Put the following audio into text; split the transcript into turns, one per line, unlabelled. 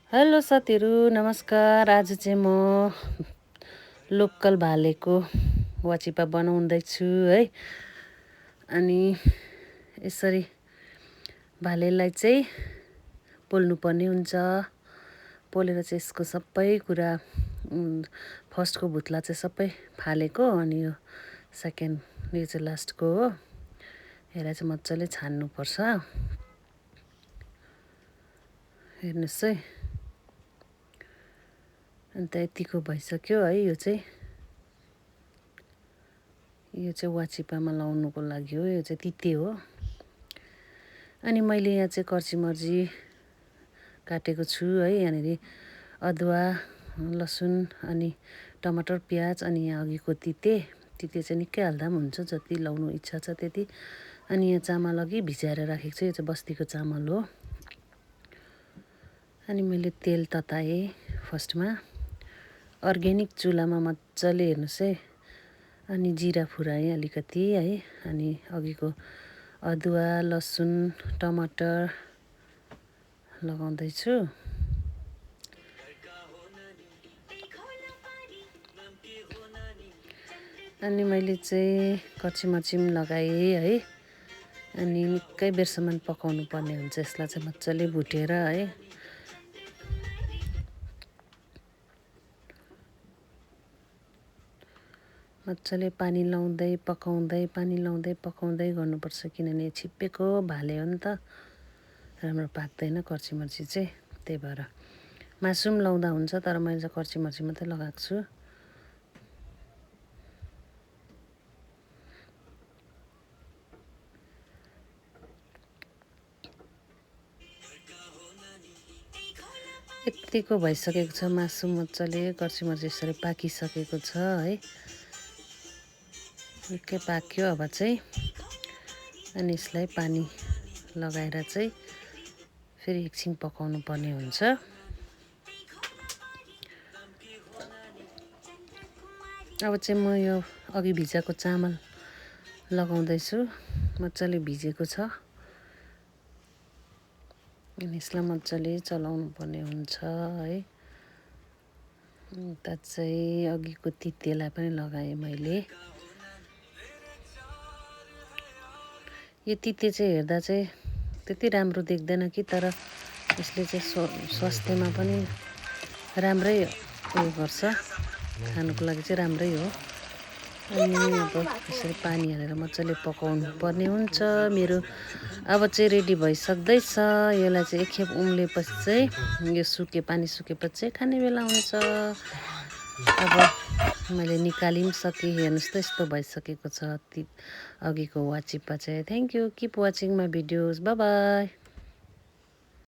Hello साथीहरू, नमस्कार। आज चाहिँ म लोकल भालेको वाचिपा बनाउँदैछु है। अनि यसरी भालेलाई चाहिँ पोल्नुपर्ने हुन्छ। पोलेर चाहिँ यसको सबै कुरा फर्स्टको भुत्ला चाहिँ सबै फालेको, अनि यो सेकेन्ड यो चाहिँ लास्टको हो। यसलाई चाहिँ मजाले छान्नुपर्छ। हेर्नुहोस् है, अन्त यतिको भइसक्यो है। यो चाहिँ वाचिपामा लाउनुको लागि हो। यो चाहिँ तिते हो। अनि मैले यहाँ चाहिँ कर्ची मर्ची काटेको छु है। यहाँनिर अदुवा, लसुन, अनि टमाटर, प्याज, अनि यहाँ अघिको तिते चाहिँ निकै हाल्दा पनि हुन्छ, जति लाउनु इच्छा छ त्यति। अनि यहाँ चामल अघि भिजाएर राखेको छु। यो चाहिँ बस्तीको चामल हो। अनि मैले तेल तताएँ फर्स्टमा, अर्ग्यानिक चुलामा मजाले। हेर्नुहोस् है। अनि जिरा फुराएँ अलिकति है। अनि अघिको अदुवा, लसुन, टमाटर लगाउँदैछु। अनि मैले चाहिँ कर्ची मर्ची पनि लगाएँ है। अनि निकै बेरसम्म पकाउनु पर्ने हुन्छ यसलाई चाहिँ मजाले भुटेर है। मजाले पानी लाउँदै पकाउँदै गर्नुपर्छ, किनभने छिप्पेको भाले हो नि त, राम्रो पाक्दैन कर्ची मर्ची चाहिँ। त्यही भएर मासु पनि लाउँदा हुन्छ, तर मैले चाहिँ कर्ची मर्ची मात्रै लगाएको छु। यतिको भइसकेको छ मासु, मजाले कर्ची मर्ची यसरी पाकिसकेको छ है। निकै पाक्यो अब चाहिँ। अनि यसलाई पानी लगाएर चाहिँ फेरि एकछिन पकाउनु पर्ने हुन्छ। अब चाहिँ म यो अघि भिजाएको चामल लगाउँदैछु। मजाले भिजेको छ। अनि यसलाई मजाले चलाउनु पर्ने हुन्छ है। अन्त चाहिँ अघिको तितेलाई पनि लगाएँ मैले। यो तिते चाहिँ हेर्दा चाहिँ त्यति राम्रो देख्दैन कि, तर यसले चाहिँ स्वास्थ्यमा पनि राम्रै उयो गर्छ, खानुको लागि चाहिँ राम्रै हो। अनि अब यसरी पानी हालेर मजाले पकाउनु पर्ने हुन्छ। मेरो अब चाहिँ रेडी भइसक्दैछ। यसलाई चाहिँ एकखेप उम्लेपछि चाहिँ यो पानी सुकेपछि चाहिँ खाने बेला हुन्छ। अब मैले निकालि पनि सकेँ। हेर्नुहोस् त, यस्तो भइसकेको छ अघिको वाचिपा चाहिँ। Thank you, keep watching my videos, by by.